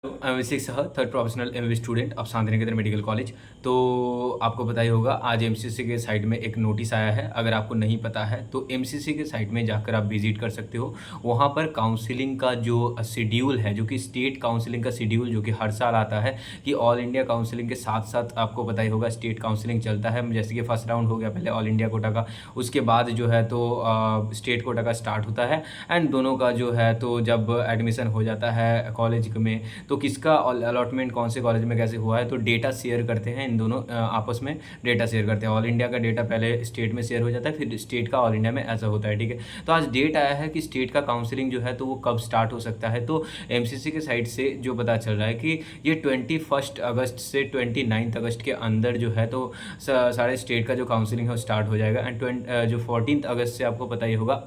Six third professional MBA student of Shantiniketan medical college. तो आपको पता ही होगा आज एमसीसी के साइट में एक नोटिस आया है। अगर आपको नहीं पता है तो एमसीसी के साइट में जाकर आप विजिट कर सकते हो। वहाँ पर काउंसलिंग का जो शेड्यूल है, जो कि स्टेट काउंसलिंग का शेड्यूल जो कि हर साल आता है कि ऑल इंडिया काउंसलिंग के साथ साथ आपको पता ही होगा स्टेट काउंसलिंग चलता है। जैसे कि फर्स्ट राउंड हो गया पहले ऑल इंडिया कोटा का, उसके बाद जो है तो स्टेट कोटा का स्टार्ट होता है। एंड दोनों का जो है तो जब एडमिशन हो जाता है कॉलेज में तो किसका अलॉटमेंट कौन से कॉलेज में कैसे हुआ है तो डेटा शेयर करते हैं। इन दोनों आपस में डेटा शेयर करते हैं। ऑल इंडिया का डेटा पहले स्टेट में शेयर हो जाता है, फिर स्टेट का ऑल इंडिया में ऐसा होता है। ठीक है, तो आज डेट आया है कि स्टेट का काउंसलिंग जो है तो वो कब स्टार्ट हो सकता है। तो एमसीसी के साइड से जो पता चल रहा है कि ये 21 अगस्त से 29 अगस्त के अंदर जो है तो सारे स्टेट का जो काउंसलिंग है वो स्टार्ट हो जाएगा। एंड जो 14 अगस्त से आपको पता ही होगा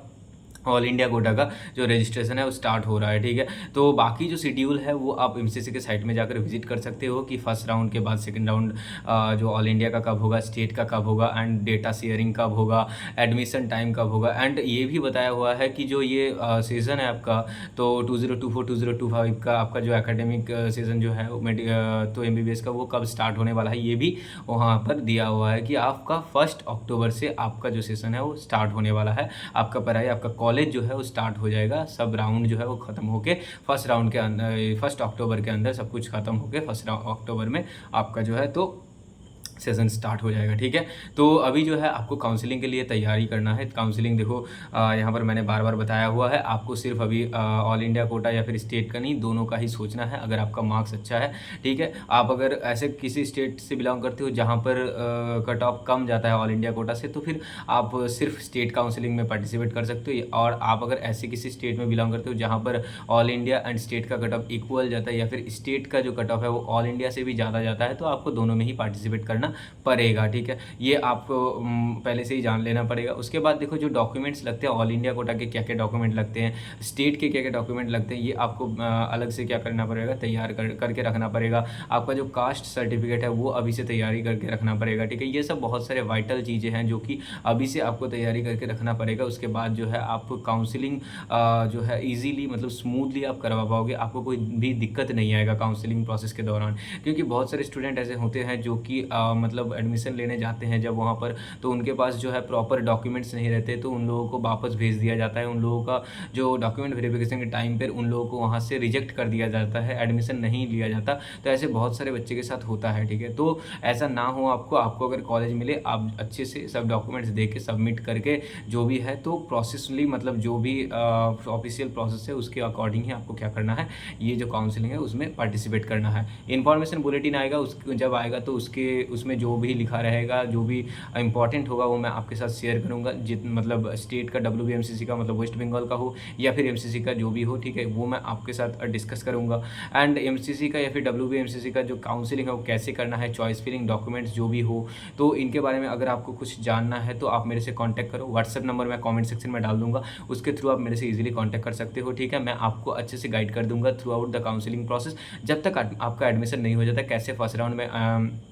ऑल इंडिया कोटा का जो रजिस्ट्रेशन है वो स्टार्ट हो रहा है। ठीक है, तो बाकी जो शेड्यूल है वो आप एमसीसी के साइट में जाकर विजिट कर सकते हो कि फर्स्ट राउंड के बाद सेकंड राउंड जो ऑल इंडिया का कब होगा, स्टेट का कब होगा, एंड डेटा शेयरिंग कब होगा, एडमिशन टाइम कब होगा। एंड ये भी बताया हुआ है कि जो ये सीज़न है आपका तो 2024-2025 का आपका जो एकेडमिक सीज़न जो है तो एमबीबीएस का वो कब स्टार्ट होने वाला है, ये भी वहाँ पर दिया हुआ है कि आपका 1 अक्टूबर से आपका जो सेशन है वो स्टार्ट होने वाला है। आपका पढ़ाई, आपका कॉलेज जो है वो स्टार्ट हो जाएगा। सब राउंड जो है वो ख़त्म होके फर्स्ट राउंड के अंदर 1 अक्टूबर के अंदर सब कुछ ख़त्म होके 1 अक्टूबर में आपका जो है तो सेशन स्टार्ट हो जाएगा। ठीक है, तो अभी जो है आपको काउंसलिंग के लिए तैयारी करना है। काउंसलिंग देखो यहाँ पर मैंने बार बार बताया हुआ है, आपको सिर्फ अभी ऑल इंडिया कोटा या फिर स्टेट का नहीं, दोनों का ही सोचना है। अगर आपका मार्क्स अच्छा है, ठीक है, आप अगर ऐसे किसी स्टेट से बिलोंग करते हो जहाँ पर कट ऑफ कम जाता है ऑल इंडिया कोटा से, तो फिर आप सिर्फ स्टेट काउंसलिंग में पार्टिसिपेट कर सकते हो। और आप अगर ऐसे किसी स्टेट में बिलोंग करते हो जहाँ पर ऑल इंडिया एंड स्टेट का कट ऑफ इक्वल जाता है, या फिर स्टेट का जो कट ऑफ है वो ऑल इंडिया से भी ज़्यादा जाता है, तो आपको दोनों में ही पार्टिसिपेट करना पड़ेगा। ठीक है, ये आपको पहले से ही जान लेना पड़ेगा। उसके बाद देखो जो डॉक्यूमेंट्स लगते हैं ऑल इंडिया कोटा के, क्या क्या डॉक्यूमेंट लगते हैं, स्टेट के क्या क्या डॉक्यूमेंट लगते हैं, ये आपको अलग से क्या करना पड़ेगा, तैयार करके रखना पड़ेगा। आपका जो कास्ट सर्टिफिकेट है वो अभी से तैयारी करके रखना पड़ेगा। ठीक है, ये सब बहुत सारे वाइटल चीज़ें हैं जो कि अभी से आपको तैयारी करके रखना पड़ेगा। उसके बाद जो है आप काउंसलिंग जो है ईजीली मतलब स्मूथली आप करवा पाओगे। आपको कोई भी दिक्कत नहीं आएगा काउंसलिंग प्रोसेस के दौरान, क्योंकि बहुत सारे स्टूडेंट ऐसे होते हैं जो कि मतलब एडमिशन लेने जाते हैं जब वहाँ पर, तो उनके पास जो है प्रॉपर डॉक्यूमेंट्स नहीं रहते, तो उन लोगों को वापस भेज दिया जाता है। उन लोगों का जो डॉक्यूमेंट वेरिफिकेशन के टाइम पर उन लोगों को वहाँ से रिजेक्ट कर दिया जाता है, एडमिशन नहीं लिया जाता। तो ऐसे बहुत सारे बच्चे के साथ होता है। ठीक है, तो ऐसा ना हो आपको अगर कॉलेज मिले, आप अच्छे से सब डॉक्यूमेंट्स दे के सबमिट करके जो भी है तो प्रोसेसली मतलब जो भी ऑफिशियल प्रोसेस है उसके अकॉर्डिंग ही आपको क्या करना है, ये जो काउंसलिंग है उसमें पार्टिसिपेट करना है। इन्फॉर्मेशन बुलेटिन आएगा, जब आएगा तो उसमें जो भी लिखा रहेगा, जो भी इंपॉर्टेंट होगा वो मैं आपके साथ शेयर करूंगा। मतलब स्टेट का WBMCC का मतलब वेस्ट बंगाल का हो या फिर MCC का जो भी हो, ठीक है, वो मैं आपके साथ डिस्कस करूंगा। एंड MCC का या फिर WBMCC का जो काउंसलिंग है वो कैसे करना है, चॉइस फिलिंग डॉक्यूमेंट्स जो भी हो, तो इनके बारे में अगर आपको कुछ जानना है तो आप मेरे से कॉन्टैक्ट करो। व्हाट्सएप नंबर मैं कॉमेंट सेक्शन में डाल दूंगा, उसके थ्रू आप मेरे से इजीली कॉन्टैक्ट कर सकते हो। ठीक है, मैं आपको अच्छे से गाइड कर दूंगा through out the counselling process, जब तक आपका एडमिशन नहीं हो जाता, कैसे फर्स्ट राउंड में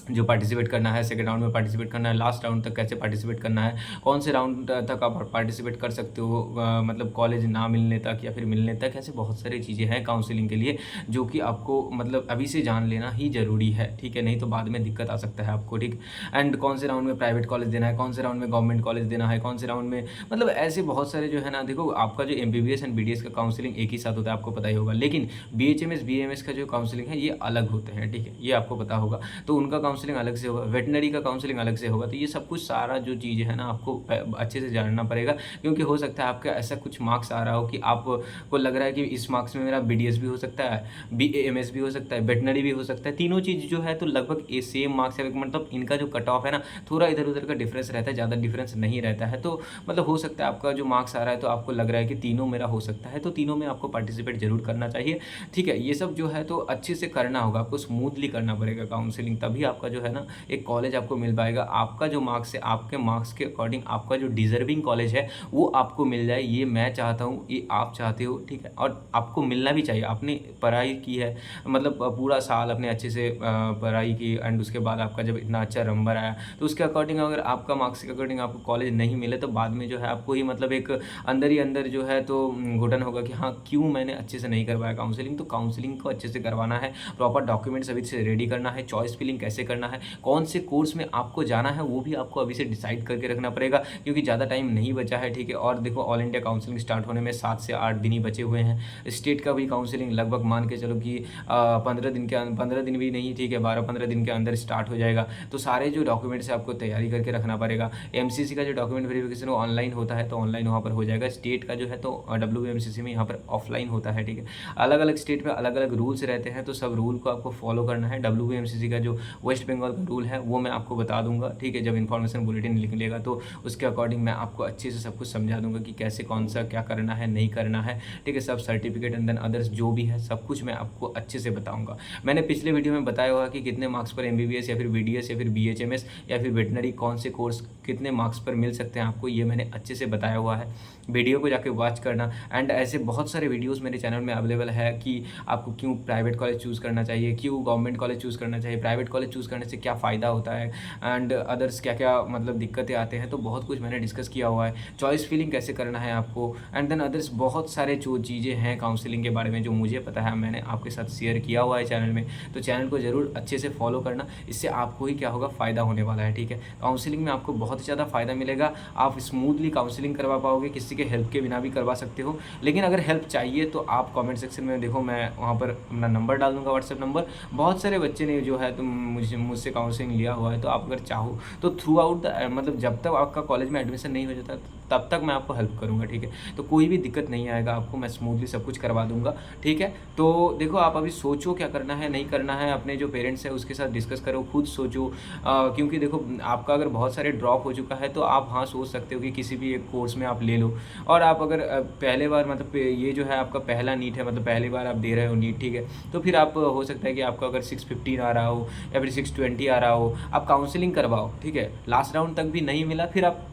जो पार्टिसिपेट करना है, सेकंड राउंड में पार्टिसिपेट करना है, लास्ट राउंड तक कैसे पार्टिसिपेट करना है, कौन से राउंड तक आप पार्टिसिपेट कर सकते हो, मतलब कॉलेज ना मिलने तक या फिर मिलने तक, ऐसे बहुत सारी चीज़ें हैं काउंसलिंग के लिए जो कि आपको मतलब अभी से जान लेना ही ज़रूरी है। ठीक है, नहीं तो बाद में दिक्कत आ सकता है आपको। ठीक, एंड कौन से राउंड में प्राइवेट कॉलेज देना है, कौन से राउंड में गवर्नमेंट कॉलेज देना है, कौन से राउंड में मतलब ऐसे बहुत सारे जो है ना, देखो आपका जो MBBS एंड BDS का काउंसलिंग एक ही साथ होता है, आपको पता ही होगा, लेकिन BHMS BAMS का जो काउंसलिंग है ये अलग होते हैं। ठीक है, ये आपको पता होगा, तो उनका काउंसलिंग अलग से होगा, वेटनरी का काउंसलिंग अलग से होगा। तो ये सब कुछ सारा जो चीज़ है ना आपको अच्छे से जानना पड़ेगा, क्योंकि हो सकता है आपका ऐसा कुछ मार्क्स आ रहा हो कि आपको लग रहा है कि इस मार्क्स में मेरा BDS भी हो सकता है, BAMS भी हो सकता है, वेटनरी भी हो सकता है, तीनों चीज़ जो है तो लगभग सेम मार्क्स है, मतलब इनका जो कट ऑफ है ना थोड़ा इधर उधर का डिफरेंस रहता है, ज़्यादा डिफरेंस नहीं रहता है। तो मतलब हो सकता है आपका जो मार्क्स आ रहा है तो आपको लग रहा है कि तीनों मेरा हो सकता है, तो तीनों में आपको पार्टिसिपेट जरूर करना चाहिए। ठीक है, ये सब जो है तो अच्छे से करना होगा, आपको स्मूथली करना पड़ेगा काउंसलिंग, तभी आपका आपका जो है ना एक कॉलेज आपको मिल पाएगा। आपका जो मार्क्स है, आपके मार्क्स के अकॉर्डिंग आपका जो डिज़र्विंग कॉलेज है वो आपको मिल जाए, ये मैं चाहता हूँ, ये आप चाहते हो, ठीक है। और आपको मिलना भी चाहिए। आपने पढ़ाई की है, मतलब पूरा साल अपने अच्छे से पढ़ाई की एंड उसके बाद आपका जब इतना अच्छा नंबर आया तो उसके अकॉर्डिंग अगर आपका मार्क्स के अकॉर्डिंग आपको कॉलेज नहीं मिले तो बाद में जो है आपको ही मतलब एक अंदर ही अंदर जो है तो घुटन होगा कि हाँ क्यों मैंने अच्छे से नहीं करवाया काउंसलिंग। तो काउंसलिंग को अच्छे से करवाना है, प्रॉपर डॉक्यूमेंट्स अभी से रेडी करना है, चॉइस फिलिंग कैसे करना है, कौन से कोर्स में आपको जाना है वो भी आपको अभी से डिसाइड करके रखना पड़ेगा, क्योंकि ज़्यादा टाइम नहीं बचा है, ठीक है। और देखो ऑल इंडिया काउंसलिंग स्टार्ट होने में 7 से 8 दिन ही बचे हुए हैं। स्टेट का भी काउंसलिंग लगभग मान के चलो कि 15 दिन भी नहीं, ठीक है, 12-15 दिन के अंदर स्टार्ट हो जाएगा। तो सारे जो डॉक्यूमेंट्स है आपको तैयारी करके रखना पड़ेगा। एमसीसी का जो डॉक्यूमेंट वेरिफिकेशन वो ऑनलाइन होता है तो ऑनलाइन वहाँ पर हो जाएगा। स्टेट का जो है तो WBMCC में यहाँ पर ऑफलाइन होता है, ठीक है। अलग अलग स्टेट में अलग अलग रूल्स रहते हैं, तो सब रूल को आपको फॉलो करना है। WBMCC का जो वेस्ट बंगाल का रूल है वो मैं आपको बता दूंगा, ठीक है। जब इन्फॉर्मेशन बुलेटिन निकलेगा तो उसके अकॉर्डिंग मैं आपको अच्छे से सब कुछ समझा दूंगा कि कैसे कौन सा क्या करना है नहीं करना है, ठीक है। सब सर्टिफिकेट एंड देन अदर्स जो भी है सब कुछ मैं आपको अच्छे से बताऊंगा। मैंने पिछले वीडियो में बताया हुआ कि कितने मार्क्स पर MBBS या फिर BDS या फिर BHMS या फिर वेटनरी कौन से कोर्स कितने मार्क्स पर मिल सकते हैं आपको, ये मैंने अच्छे से बताया हुआ है। वीडियो को जाके वॉच करना। एंड ऐसे बहुत सारे वीडियोस मेरे चैनल में अवेलेबल है कि आपको क्यों प्राइवेट कॉलेज चूज़ करना चाहिए, क्यों गवर्नमेंट कॉलेज चूज़ करना चाहिए, प्राइवेट कॉलेज चूज़ करने से क्या फ़ायदा होता है एंड अदर्स क्या क्या मतलब दिक्कतें आते हैं, तो बहुत कुछ मैंने डिस्कस किया हुआ है। चॉइस फिलिंग कैसे करना है आपको एंड देन अदर्स बहुत सारे जो चीज़ें हैं काउंसलिंग के बारे में जो मुझे पता है मैंने आपके साथ शेयर किया हुआ है चैनल में। तो चैनल को ज़रूर अच्छे से फॉलो करना, इससे आपको ही क्या होगा फ़ायदा होने वाला है, ठीक है। काउंसलिंग में आपको बहुत ज़्यादा फ़ायदा मिलेगा। आप स्मूथली काउंसलिंग करवा पाओगे, किसी के हेल्प के बिना भी करवा सकते हो। लेकिन अगर हेल्प चाहिए तो आप कमेंट सेक्शन में देखो, मैं वहाँ पर अपना नंबर डाल दूँगा, व्हाट्सएप नंबर। बहुत सारे बच्चे ने जो है तो मुझसे काउंसलिंग लिया हुआ है, तो आप अगर चाहो तो थ्रू आउट मतलब जब तक आपका कॉलेज में एडमिशन नहीं हो जाता तब तक मैं आपको हेल्प करूँगा, ठीक है। तो कोई भी दिक्कत नहीं आएगा आपको, मैं स्मूथली सब कुछ करवा दूँगा, ठीक है। तो देखो आप अभी सोचो क्या करना है नहीं करना है, अपने जो पेरेंट्स हैं उसके साथ डिस्कस करो, खुद सोचो। क्योंकि देखो आपका अगर बहुत सारे ड्रॉप हो चुका है तो आप हाँ सोच सकते हो कि किसी भी एक कोर्स में आप ले लो। और आप अगर पहले बार मतलब ये जो है आपका पहला नीट है, मतलब पहली बार आप दे रहे हो नीट, ठीक है, तो फिर आप हो सकता है कि आपका अगर 615 आ रहा हो या फिर 620 आ रहा हो, आप काउंसलिंग करवाओ, ठीक है। लास्ट राउंड तक भी नहीं मिला फिर आप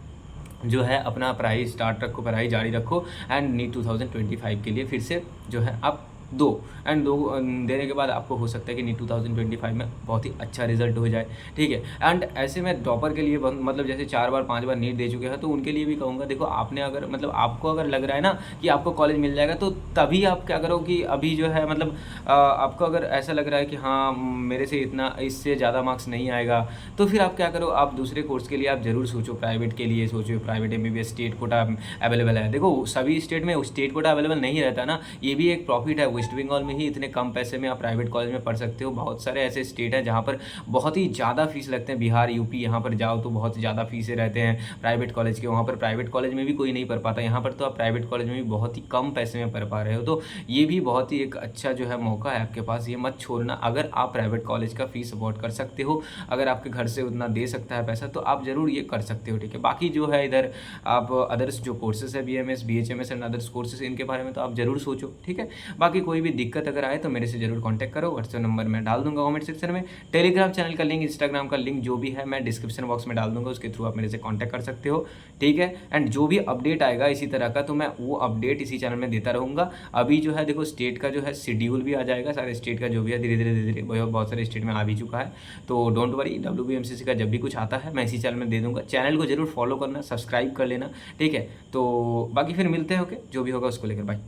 जो है अपना पढ़ाई स्टार्ट रखो, पढ़ाई जारी रखो एंड नीट 2025 के लिए फिर से जो है आप दो देने के बाद आपको हो सकता है कि नीट 2025 में बहुत ही अच्छा रिजल्ट हो जाए, ठीक है। एंड ऐसे में टॉपर के लिए मतलब जैसे 4 बार 5 बार नीट दे चुके हैं तो उनके लिए भी कहूँगा, देखो आपने अगर मतलब आपको अगर लग रहा है ना कि आपको कॉलेज मिल जाएगा तो तभी आप क्या करो कि अभी जो है मतलब आपको अगर ऐसा लग रहा है कि हाँ मेरे से इतना इससे ज़्यादा मार्क्स नहीं आएगा तो फिर आप क्या करो, आप दूसरे कोर्स के लिए आप ज़रूर सोचो, प्राइवेट के लिए सोचो। Private MBBS state quota available है। देखो सभी स्टेट में स्टेट कोटा अवेलेबल नहीं रहता ना, ये भी एक प्रॉफिट है। वेस्ट बंगाल में ही इतने कम पैसे में आप प्राइवेट कॉलेज में पढ़ सकते हो। बहुत सारे ऐसे स्टेट हैं जहाँ पर बहुत ही ज़्यादा फीस लगते हैं, बिहार यूपी यहाँ पर जाओ तो बहुत ज़्यादा फीसें रहते हैं प्राइवेट कॉलेज के। वहाँ पर प्राइवेट कॉलेज में भी कोई नहीं पढ़ पाता, यहाँ पर तो आप प्राइवेट कॉलेज में भी बहुत ही कम पैसे में पढ़ पा रहे हो। तो ये भी बहुत ही एक अच्छा जो है मौका है आपके पास, ये मत छोड़ना। अगर आप प्राइवेट कॉलेज का फीस अफोर्ड कर सकते हो, अगर आपके घर से उतना दे सकता है पैसा, तो आप ज़रूर ये कर सकते हो, ठीक है। बाकी जो है इधर आप अदर्स जो कोर्सेज है BMS BHMS and others courses, इनके बारे में तो आप ज़रूर सोचो, ठीक है। बाकी कोई भी दिक्कत अगर आए तो मेरे से जरूर कांटेक्ट करो, व्हाट्सएप नंबर मैं डाल दूंगा कमेंट सेक्शन में। टेलीग्राम चैनल का लिंक, इंस्टाग्राम का लिंक जो भी है मैं डिस्क्रिप्शन बॉक्स में डाल दूंगा, उसके थ्रू आप मेरे से कांटेक्ट कर सकते हो, ठीक है। एंड जो भी अपडेट आएगा इसी तरह का तो मैं वो अपडेट इसी चैनल में देता रहूँगा। अभी जो है देखो स्टेट का जो है शेड्यूल भी आ जाएगा, सारे स्टेट का जो भी है धीरे धीरे बहुत सारे स्टेट में आ भी चुका है। तो डोंट वरी, WBMCC का जब भी कुछ आता है मैं इसी चैनल में दे दूंगा। चैनल को जरूर फॉलो करना, सब्सक्राइब कर लेना, ठीक है। तो बाकी फिर मिलते हैं, ओके, जो भी होगा उसको लेकर, बाय।